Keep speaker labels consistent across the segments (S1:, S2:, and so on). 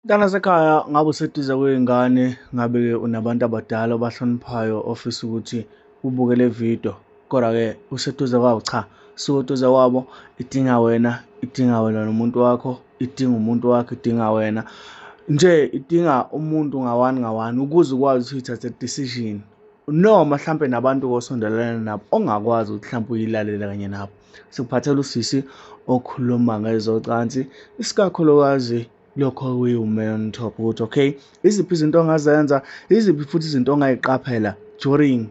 S1: Mntana sekhaya, ngabe useduze kwey'ngane, ngabe-ke unabantu abadala obahloniphayo ofisa ukuthi ubuke le vidiyo, kodwa-ke useduze kwabo, cha, suka eduze kwabo, idinga wena nomuntu wakho, idinga umuntu wakho, idinga wena. Nje idinga umuntu ngawani ngawani ukuze ukwazi ukuthi uyithathe decision. Noma mhlampe nabantu osondelene nabo ongakwazi ukuthi mhlawumpe uyilalele kanye nabo. Sikuphathela usisi okhuluma ngezocansi, isikakhulukazi lokho kuyi-Women on Top, ukuthi okay, iziphi izinto ongazenza, iziphi futhi izinto ongayiqaphela during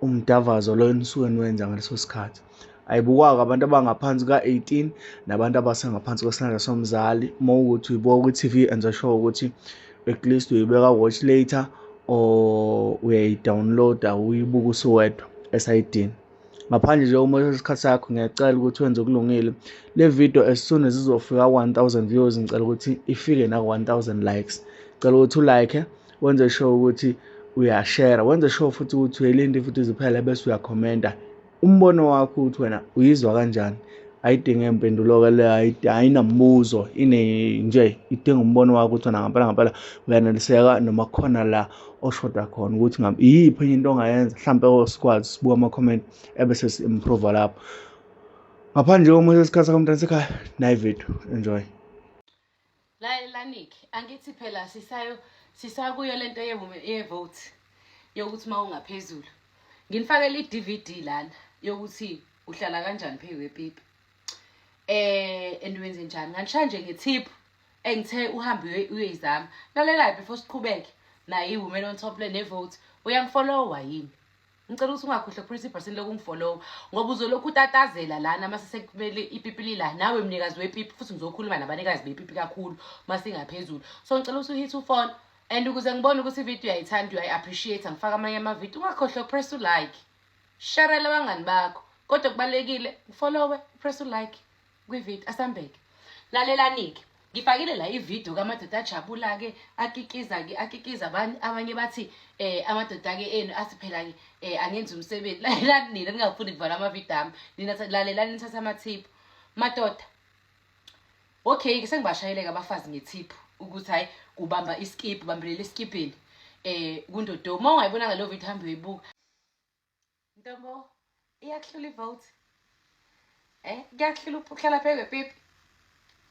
S1: umdavazo lo enisuke niwenza ngaleso sikhathi. Ayibukwa-ke abantu abangaphansi ka-18 nabantu abasengaphansi kwesandla somzali. Uma ukuthi uyibuka kwi-TV, enza sure ukuthi at least uyibeka watch later or uyayi-download-a uyibuke usuwedwa esayidini. Ngaphandle nje uma isikhathi sakho, ngiyacela ukuthi wenze okulungile. Le video as soon as izofika 1000 views, ngicela ukuthi ifike na 1000 likes. Ngicela ukuthi ulike, wenze sure ukuthi uyashare, wenze sure futhi ukuthi uyayilinda futhi ziphele bese uyakhomenta umbono wakho ukuthi wena uyizwa kanjani. Ayidinge impendulo-ke le, ayinambuzo, nje idinga umbono wakho ukuthi wena ngempela uyaneliseka noma khona la oshoda khona ukuthi ngabe iyiphi enye into ongayenza, mhlawumpe sikwazi sibuka ama-comment ebese si-improve lapho. Ngaphandle komuthi wesikhathi sakho mntana sekhaya, nayi video, enjoy.
S2: Lanik, angithi phela sisakuyo lento ye-vote yokuthi uma ungaphezulu. Nginifakele i-DVD lana yokuthi uhlala kanjani phezu kwepipi. And wenze njani. Ngangishaye nje nge-tip engithe uhambe uyoyizama. Lalela before siqhubeke nayo i-Women on Top le ne-vote. Uyangifollowa yini? Ngicela ukuthi ungakhohlwa ku-30% lokungifollowa ngoba uzolokhu utatazela lana mase sekumele ipipi lila. Nawe mnikazi wepipi futhi ngizokhuluma nabanikazi bepipi kakhulu masingaphezulu. So ngicela ukuthi uhit ufollow and ukuze ngibone ukuthi ividiyo uyayithanda, uyayi-appreciate, ngifaka amanye amavidiyo, ungakhohlwa press u-like. Sharela abangani bakho. Kodwa kubalekile ufollowe, press u-like kwividiyo asambeke. Lalelani-ke, ngifakile la ividiyo kamadoda ajabula-ke akikiza abanye bathi amadoda-ke enu athi phela-ke angenzi umsebenzi. Lalelani nina ningafuni kuvala amavidiyo ami. Nina lalelani nithatha amathiphu. Madoda, okay-ke sengibashayeleka abafazi ngethiphu ukuthi hayi kubamba iskip, ubambelela eskipini. Kundodo, uma ungayibonanga lo vidiyo hambe uyibuka. Ntombo, iyakuhlula ivote. Kuyakuhlula ukuhlala phezu kwepipi.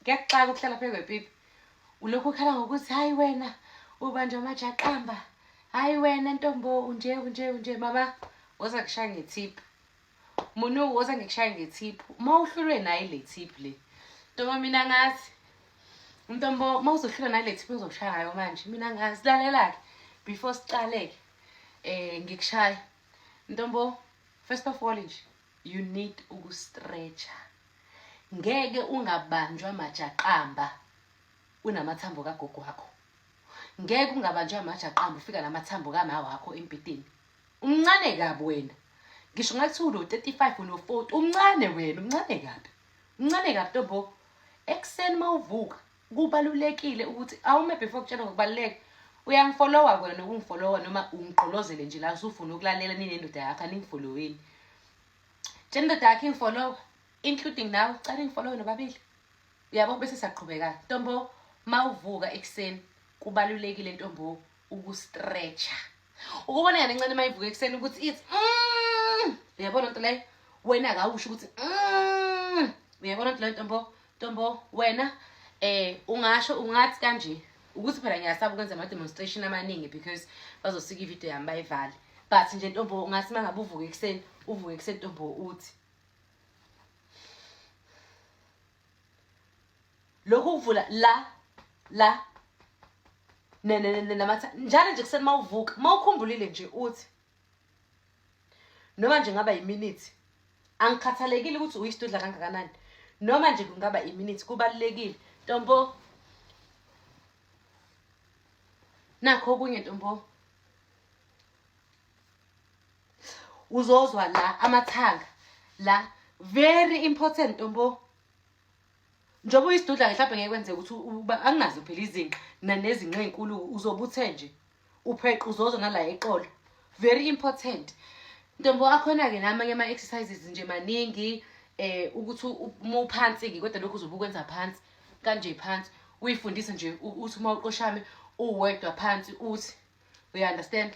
S2: Kuyakuxaka ukuhlala phezu kwepipi. Ulokhu ukhala ngokuthi hayi wena ubanjwa amajaqamba. Hayi wena ntombo unje mama woza kushaya ngethiphu. Munu woza ngikushaya ngethiphu. Uma uhlulwe nayo le thiphu le. Ntombo mina ngazi. Ntombo uma uzohlulwa nayo le thiphu uzokushaya ngayo manje. Mina ngazi. Lalela-ke before siqaleke ngikushaya. Ntombo, first of all nje you need ukustretcha. Ngeke ungabanjwa amajaqamba unamathambo kagogo wakho. Ngeke ungabanjwa amajaqamba ufika namathambo kama wakho empitini. Umncane kabi wena. Ngisho ngathi ulo 35 ulo 40, umncane wena, umncane kabi. Umncane kabi Ntombo. Ekseni mawuvuka kubalulekile ukuthi awume before kutshela ngokubaluleka. Uyangifollowa kwena nokungifollowa noma ungigqolozele nje la usufuna ukulalela nini nendoda yakho aningifolloweni. Nje indoda yakho ingifollowa including nawe, cala ingifollowe nobabili. Uyabo bese siyaqhubeka. Ntombo, mawuvuka ekseni kubalulekile Ntombo ukustretcha. Ukubona ngane encane mayivuka ekseni ukuthi ithi uyabona into leyo? Wena akawusho ukuthi uyabona into leyo Ntombo? Ntombo wena ungasho ungathi kanje ukuthi phela ngiyasaba ukwenza ama-demonstration amaningi because bazosika ividiyo yami bayivale. But nje Ntombo ungathi mangabe uvuke ekseni Ntombo uthi lokhu uvula la njalo nje kuseni mawuvuka mawukhumbulile nje uthi noma nje ngaba iminute angikhathalekile ukuthi uyisidudla kangakanani noma nje kungaba iminute kubalekile Ntombo. Nakho okunye Ntombo, uzozwa la amathanga la very important Ntombo. Njoba uyisidudla mhlawumbe ngeke kwenze ukuthi anginazo phela izinqa nanezinqa ezinkulu uzobuthe nje upheqa uzozwa nala eqolo. Very important Ntombo. Akhona-ke namanye ama-exercises nje maningi ukuthi uma uphansi-ke kodwa lokhu uzobe ukwenza phansi kanje phansi uyifundise nje uthi uma uqoshame uwedwa phansi uthi you understand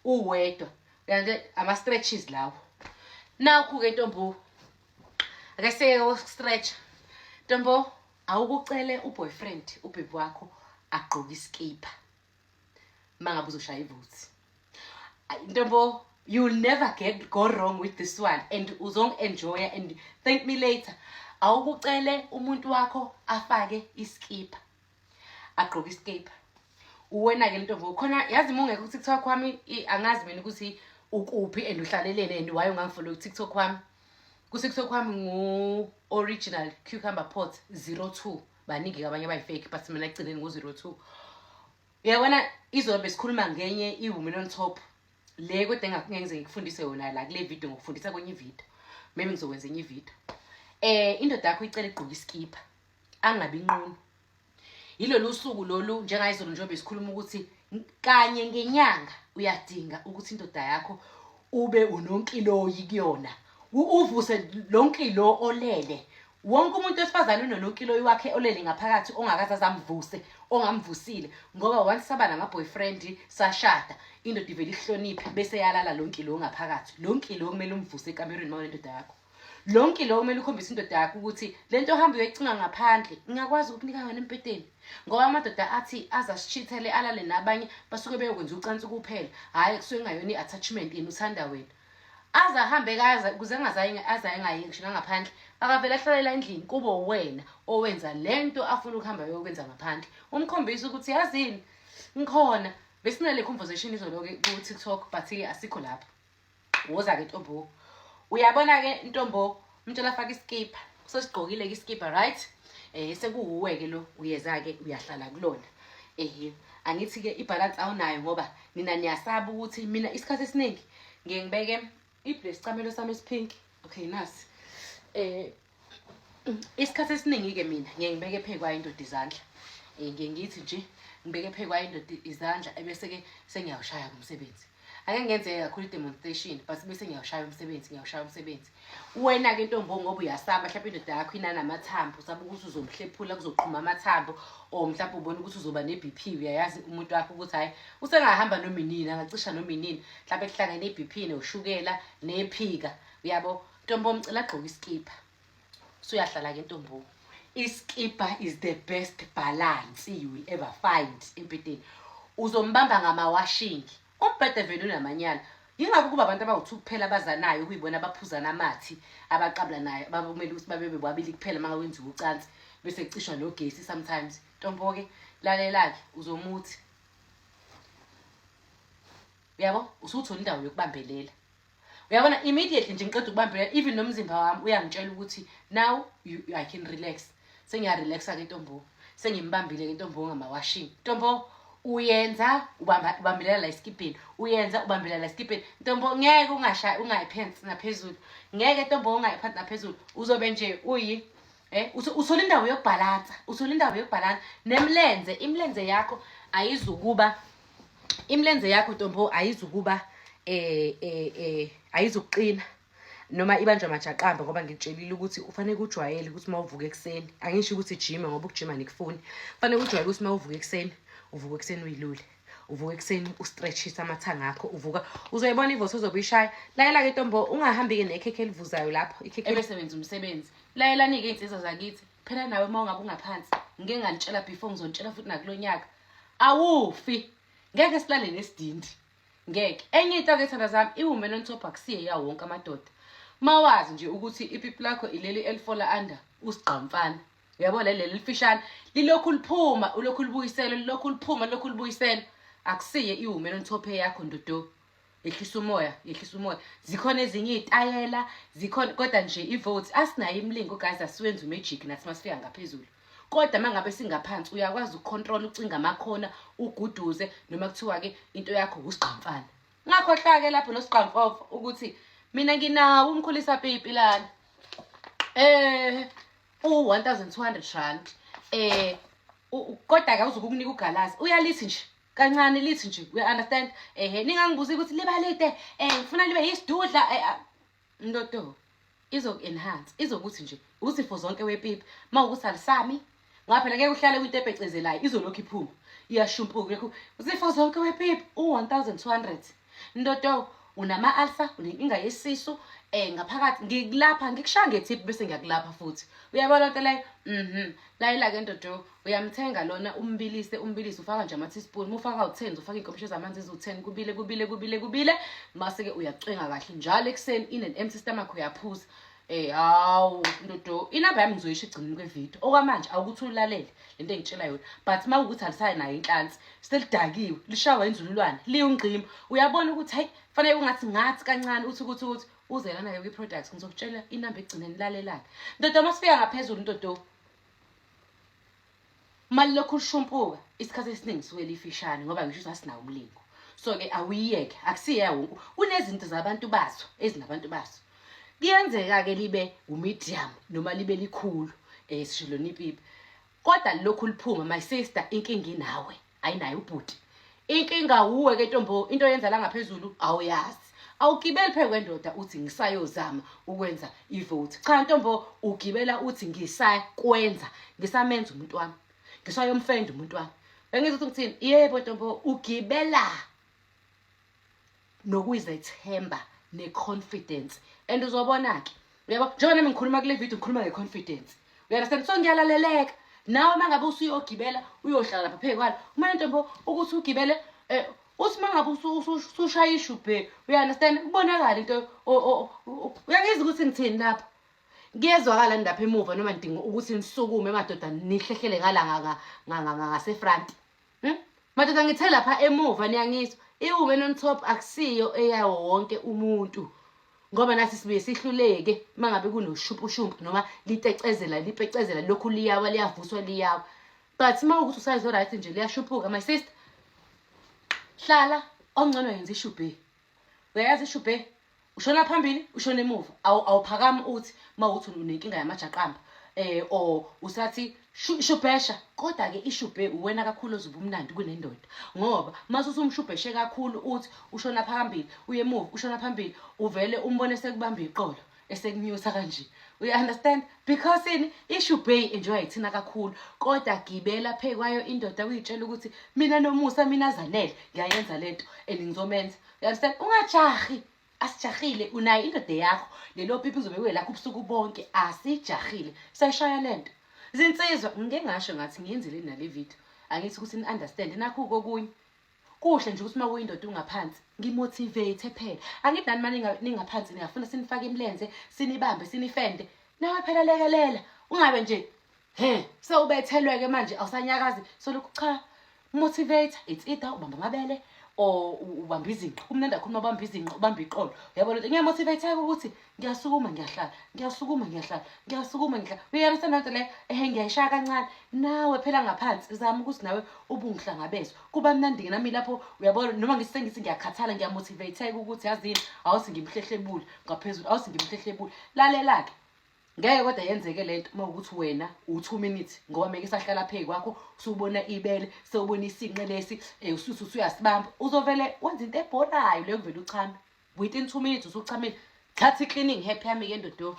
S2: uwedwa yande ama stretches lawo naku ke ntombo ake seke stretch ntombo awukucele uboyfriend ubhebi wakho agqoke iskipa mangabe uzoshaya ivuthi ntombo you'll never go wrong with this one and uzong enjoy and thank me later awukucele umuntu wakho afake iskipa agqoke iskipa uwena ke ntombo khona yazi mungeke ku TikTok wami angazi mina ukuthi ukuphi and uhlalelene and why ungangifollow ku TikTok wami ku TikTok wami ngu original cucumber pot 02 baningi abanye abayifake but mina egcineni ngu 02 uyabona izobe sikhuluma ngenye iwoman on top le kodwa ngeke ngikufundise yona la kule video ngokufundisa kwenye video maybe ngizokwenza enye video indoda yakho icela igqoka iskipa angabi inqunu yilolu usuku lolu njengayizolo njengoba sikhuluma ukuthi kanye ngenyanga uyadinga ukuthi indoda yakho ube unonkiloyi kuyona uvuse lonkilo olele wonke umuntu wesifazane unononkiloyi wakhe olele ngaphakathi ongakaza zamvuse ongamvusile ngoba once sabana ngamaboyfriend sashada indoda ivela ihloniphe bese yalala lonkilo ngaphakathi lonkilo kumele umvuse ekamereni mawe indoda yakho lonkilo kumele ukhombisa indoda yakho ukuthi lento ohamba uyoyicinga ngaphandle ngiyakwazi ukunika ngane empedeni ngoba amadoda athi azashithele alale nabanye basuke beyokwenza ucansi kuphela hayi kusuke ngayona iattachment yini uthanda wena azahambe kaza kuze azayengayi ngisho ngaphandle akavela ahlalela endlini kubo wena owenza lento afuna ukuhamba yokwenza ngaphandle umkhombisa ukuthi yazini ngikhona besinale conversation izoloke ku TikTok but ke asikho lapha woza ke ntombo uyabona ke ntombo umuntu lafaka iskipa sosigqokile ke iskipa right sekuwuwe ke lo uyeza ke uyahlala kulona angithi ke ibalance awunayo ngoba nina niyasaba ukuthi mina isikhathi esiningi ngiyengibeke ibhlesicamelo sami esipink okay nasi isikhathi esiningi ke mina ngiyengibeke ephekwa indoda izandla ngithi nje ngibeke ephekwa indoda izandla ebese ke sengiyawushaya umsebenzi ake ngenzeka kakhulu demonstration but bese ngiyawushaya umsebenzi wena ke ntombo ngoba uyasaba mhlawumbe indoda yakho inana amathambo usaba ukuthi uzomhlephula kuzoqhuma amathambo o mhlawumbe ubona ukuthi uzoba neBP uyayazi umuntu wakho ukuthi hayi usengahamba nominini angacisha nominini mhlawumbe kuhlangene neBP noshukela nephika uyabo ntombo ngicela agqoke iskipa so uyahlala ke ntombo iskipa is the best balance you will ever find empedeni uzombamba ngama-washing umbhede vele unamanyala yingabe kuba abantu abawu2 kuphela abazanayo ukuyibona abaphuzana amathi abaqabula nayo ababumela ukuthi babe bobabili kuphela mangawenza ucansi bese kucishwa nogesi sometimes ntombo ke lalela ke uzomuthi uyabo usuthola indawo yokubambelela uyabona immediately nje ngiqeda ukubambelela even nomzimba wami uyangitshela ukuthi now I can relax sengiya-relaxa ke ntombo sengimbambile ke ntombo ngama-washing ntombo uyenza ubambelela la iskipini uyenza ubambelela la iskipini ntombo ngeke ungayiphansi ngaphezulu ngeke ntombo ungayiphansi ngaphezulu uzobe nje uyi uthola indawo yokubhalansa nemlenze imlenze yakho ntombo ayizukuba ayizukuqina noma ibanjwa amajaqamba ngoba ngitshelile ukuthi ufanele ujwayele ukuthi mawuvuka ekseni angisho ukuthi ijima ngoba ukujima nikufuni ufanele ujwayele ukuthi mawuvuka ekseni uvuka ekseni uyilule uvuka ekseni ustretchisa amathanga akho uvuka uzoyibona ivoto uzobishaya layela ke ntombo ungahambi ke nekhekhe elivuzayo lapho ikhekhe ebesebenza umsebenzi layela nike insizwa zakithi phela nawe mawungabe ungaphansi ngeke nganitshela before ngizontshela futhi nakulonyaka awufi ngeke silale nesidindi ngeke enye into ke thanda zami iwoman on top akusiye yawo wonke amadoda mawazi nje ukuthi ipipi lakho ileli elifola under usigqamfana uyabona leli lifishana lilokhu liphuma ulokhu libuyisela lilokhu libuyisela akusiye iwoman on top yakho ndodo yehlisa umoya zikhona ezinye izitayela zikhona kodwa nje ivote asinayo imlingo guys asiwenza magic nathi masifika ngaphezulu kodwa mangabe singaphansi uyakwazi ukucontrol ucinga amakhona uguduze noma kuthiwa ke into yakho usigqamfana ngakho hlake lapho nosigqamfofa ukuthi mina nginawo umkhulisa pipi lana u1200 rand kodwa awuzukukunika ugalazi uyalithi nje kancane lithi nje we understand ningangibuza ukuthi libalide ngifuna libe yisidudla ndodo izoku enhance izokuthi nje uzifo zonke wepipi mawukuthi alisami Ngaphela ngeke uhlale kwinto ebhecezelayo izolokhu iphuma iyashumpuka lokhu uzifo zonke wepipi u1200 ndodo unama-alsa unenkinga yesisu ngaphakathi ngikulapha ngikushaya ngethiphu bese ngiyakulapha futhi uyabona into leyo layela-ke ndodo uyamthenga lona umbilise ufaka nje ama-teaspoon ufaka u-10 ufaka iy'nkomishi zamanzi eziwu-10 kubile mase-ke uyacwenga kahle njalo ekuseni in an empty stomach uyaphuza hawu ndodo inamba yami ngizoyisho egcineni kwevidiyo okwamanje awukuthi ulalele lento engitshela yona but uma ukuthi alisayinayo inhlansi selidakiwe lishawa inzululwane liyungqima uyabona ukuthi hayi fanele ngathi kancane uthi uze lana-ke kwi-products ngizokutshela inamba egcineni lalelani ndodo masifika ngaphezulu ndodo mali lokhu lishumpuka isikhathi esiningi suke lifishane ngoba ngisho sasinawo umlingo so-ke awuyiyeke akusiye wonke unezinto zabantu bazo ezinabantu bazo kuyenzeka-ke libe u-medium noma libe likhulu sishilona ipipi kodwa lokhu liphuma my sister inkinga inawe ayinayo ubhuti inkinga wuwe-ke ntombo into yenza la ngaphezulu awuyazi awugibeli phezu kwendoda uthi ngisayozama ukwenza ivote cha ntombo ugibela uthi ngisakwenza ngisamenza umuntu wami ngisayomfenda umuntu wami bengizothi ngithini yebo ntombo ugibela nokuyizethemba ne-confidence and uzobona-ke uyabo njengoba nami ngikhuluma kule video ngikhuluma nge-confidence uyanderstand so ngiyalaleleka nawe uma ngabe usuyogibela uyohlala lapha phezu kwalo kumele ntombo ukuthi ugibele uthi uma ngabe usushaya ishubhe uyanderstand kubonakala into uyangizwa ukuthi ngithini lapha ngiyezwakala ndapha emuva noma ngidinga ukuthi nisukume madoda nihlehlele ngala ngasefront madoda ngithe lapha emuva niyangizwa i-women on top akusiyo eyawo wonke umuntu ngoba nathi sibuye sihluleke uma ngabe kunoshumpushumpu noma lipecezela lokhu liyawa liyavuswa liyawa but uma ukuthi usayizo right nje liyashuphuka my sister hlala ongcono yenza ishubhe uyayazi ishubhe ushona phambili ushona emuva awuphakami uthi mawuthi unenkinga yamajaqamba or usathi shubhesha kodwa-ke ishubhe uwena kakhulu ozuba umnandi kunendoda ngoba mase usumshubheshe kakhulu uthi ushona phambili uye emuva ushona phambili uvele umbone sekubamba iqolo esekunyusa kanje uya-understand because ini ishubhe enjoy ithina kakhulu kodwa gibela phezu kwayo indoda uyitshela ukuthi mina nomusa mina zanele ngiyayenza lento and ngizomenza uya-understand ungajahi asijahile unayo indoda yakho lelo pipi uzobe welakho ubusuku bonke asijahile sayishaya lento zinsizwa ngike ngasho ngathi ngiyenzile nale video angithi ukuthi ni-understand nakho kokunye kuhle nje ukuthi uma kuyindoda ungaphansi ngimotivate phela angithi nani manje ningaphansi ningafuna sinifake imlenze sinibambe sinifende nawe phela lekelela ungabe nje sewubethelwe-ke manje awusanyakazi solokhu cha motivate it's either ubamba amabele or ubamba izinqa kumnandi kakhulu ubamba izinqa ubamba iqolo uyabona ukuthi ngiyamotivate ukuthi ngiyasukuma ngiyahlala ngiyasukuma ngiyahlala ngiyasukuma ngiyahlala uyanderstand lento le ngiyayishaya kancane nawe phela ngaphansi zama ukuthi nawe ubungihlangabezwe kuba mnandi-ke nami lapho uyabona noma ngisengithi ngiyakhathala ngiyamotivate ukuthi yazini awuthi ngimhlehlebule ngaphezulu awuthi ngimhlehlebule lalela-ke ngeke kodwa yenzeke lento uma ukuthi wena u2 minutes ngoba meke sahlala phezu kwakho usubona ibele sewubona isinqe lesi usuthi usuyasibamba uzovele wenza into ebhorayo leyo kuvela uchame within 2 minutes usuchamile thatha i-cleaning happy yami-ke ndodo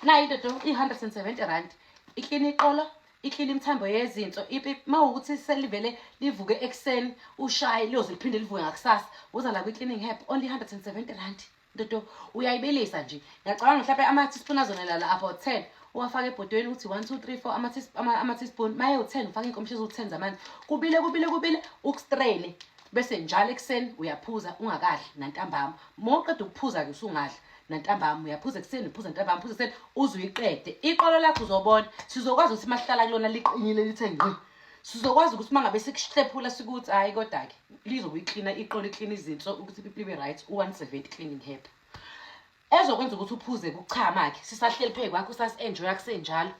S2: nayo indodo i-170 rand ikline iqolo ikline imthambo yezinso uma ukuthi selivele livuke ekuseni ushaye liyoze liphinde livuke ngakusasa uza la kwi-cleaning happy only 170 rand ndodo uyayibelisa nje ngiyacabanga mhlawumbe ama-teaspoon azonelala about 10 uwafake ebhodweni uthi 1 2 3 4 ama-teaspoon maye u-10 ufake iy'nkomishi eziwu-10 zamanzi kubile ukustrene bese njalo ekuseni uyaphuza ungakadli nantambama uma uqeda ukuphuza-ke usungadli nantambama uyaphuza ekuseni uphuza nantambama uphuza ekuseni uze uyiqede iqolo lakho uzobona sizokwazi ukuthi mahlala kulona liqinile lithe ngqi sizokwazi ukuthi uma ngabe sikuhlephula sikuthi hhayi kodwa-ke lizobe iklina iqolo iklina izinso ukuthi libe right u-170 cleaning happy ezokwenza ukuthi uphuze kuchama-ke sisahleli phezu kwakho sasi-enjoya kusenjalo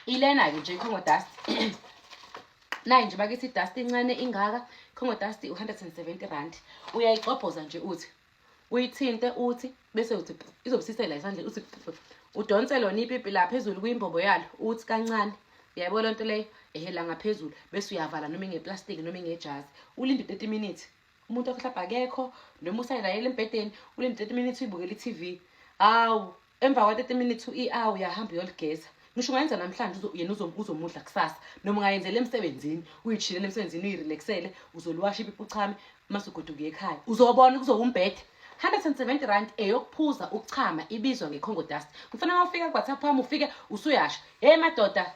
S2: ilena-ke nje i-Congo dust nayi nje bakithi idust incane ingaka i-Congo dust u-170 rand uyayigxobhoza nje uthi uyithinte uthi bese uthi izobusisela isandla uthi udonse lona ipipi la phezulu kwimbombo yalo uthi kancane uyayibona lento leyo ehela ngaphezulu bese uyavala noma ngeplastiki noma ngejazi ulinde 30 minutes umuntu ohlapha akekho noma usayilayela embedeni ulinde 30 minutes uyibukela i-TV awu emva kwa 30 minutes i-hour uyahamba uyoligeza ngisho ungayenza namhlanje yena uzomudla kusasa noma ungayenzela emsebenzini uyijhilele emsebenzini uyirelaxele uzoliwasha ipipi uchame masugoduka ekhaya uzobona kuzokumbhethe 170 rand eyokuphuza ukuchama ibizwa ngeCongo Dust. Kufanele ufike kuWhatsApp wami ufike usuyasha. Hey madoda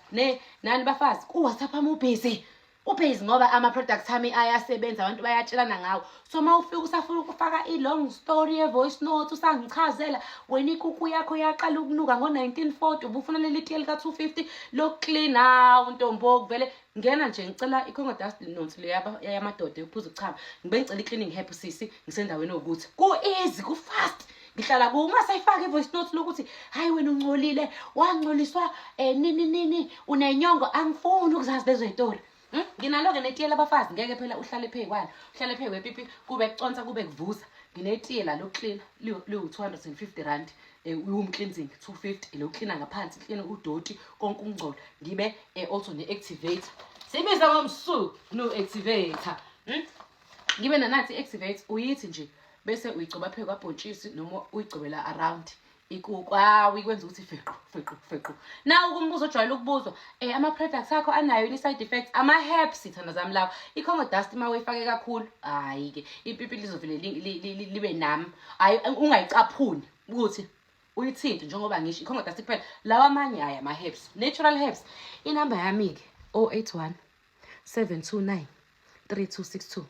S2: nani bafazi kuWhatsApp wami ubusy. Ubusy ngoba ama products ami ayasebenza abantu bayatshelana ngawo. So mawufika usafuna ukufaka long story voice note usangichazela wena ikuku yakho yaqala ukunuka ngo1940 ubufuna leli tiye lika 250 lokucleana untombo kuvele ngena nje ngicela iCongo Dust note le yamadoda yophuza ukuchama ngibe ngicela icleaning help sisi ngisendaweni ukuthi ku easy ku fast ngihlala ku ungasayifaka ivoice note lokuthi hayi wena ungcolile wangcoliswa nini unenyongo angifuni ukuzazi lezo zitori. Nginalo-ke netiye labafazi ngeke phela uhlale phekwalo uhlale phekwepipi kube kuconsa kube kuvuza nginetiye la lokucleana liwu250 rand uyumcleansing 250 lokucleana ngaphansi clean udoti konke ukungcola ngibe also ne-activator sibiza ngomsuku no-activator ngibe nanathi i-activate uyithi nje bese uyigcoba phezu kwabhontshisi noma uyigcobela around ikuku uyikwenza ukuthi fequ nawu kumbuzo ojwayele ukubuzwa ama products akho anayo ini side effects ama herbs ithanda zami lawo iCongo Dust uma uyifake kakhulu hayi ke ipipi lizovele libe nami hayi ungayicaphuni ukuthi uyithinte njengoba ngisho iCongo Dust kuphela lawa amanye haya ama herbs natural herbs inamba yami ke 081 729 3262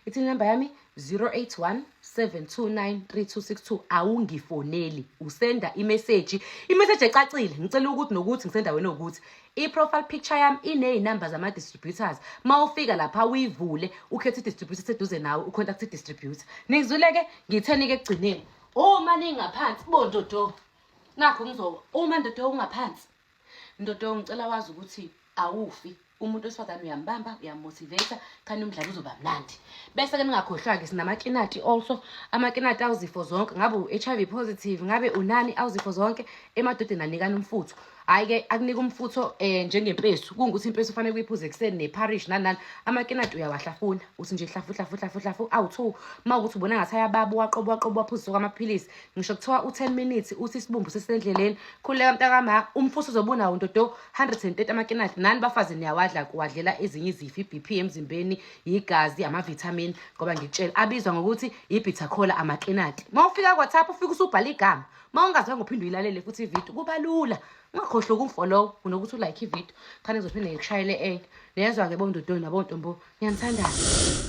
S2: ithi inamba yami 081 729 3262 awungifoneli usenda imessage ecacile ngicela ukuthi nokuthi ngisendaweni ukuthi i-profile picture yami iney'namba zama-distributors mawufika lapha uyivule ukhethe i-distributor seduze nawe ucontact i-distributor nizwile-ke ngitheni-ke ekugcineni uma ningaphansi bondodo nakho uma ndodo ungaphansi ndodo ngicela wazi ukuthi awufi umuntu wesifazane uyambamba uyamotivate khani umdlalo uzoba mnandi bese ke ningakhohlwa ke sinamakinati also amakinati awuzifo zonke ngabe u-HIV positive ngabe unani awuzifo zonke emadodeni anikana umfutho hayi ke akunika umfutho njengempesu kungukuthi impesu ufanele uyiphuze ekseni neparish nani amakinati uyawahlafuna uthi nje hlafu awu2 mawukuthi ubona ngathi ayababa waqobo waphuza kwamaphilisi ngisho kuthiwa u10 minutes uthi isibumbu sesendleleni khuleka mntakama umfutho uzobunawo ndodo 130 amakinati nani bafazi niyawadla kuwadlela ezinye izifo iBP emzimbeni igazi ama-vitamin ngoba ngitshela abizwa ngokuthi ibeta cola amakinati mawufika kwaThapha ufika usubhala igama mawungazange uphinde uyilalele futhi ivideo kuba lula ungakhohlwa ukufollow kunokuthi ulike ivideo khani ngizophinde ngikushayele niyezwa ke bondodo nabontombo ngiyanithandana.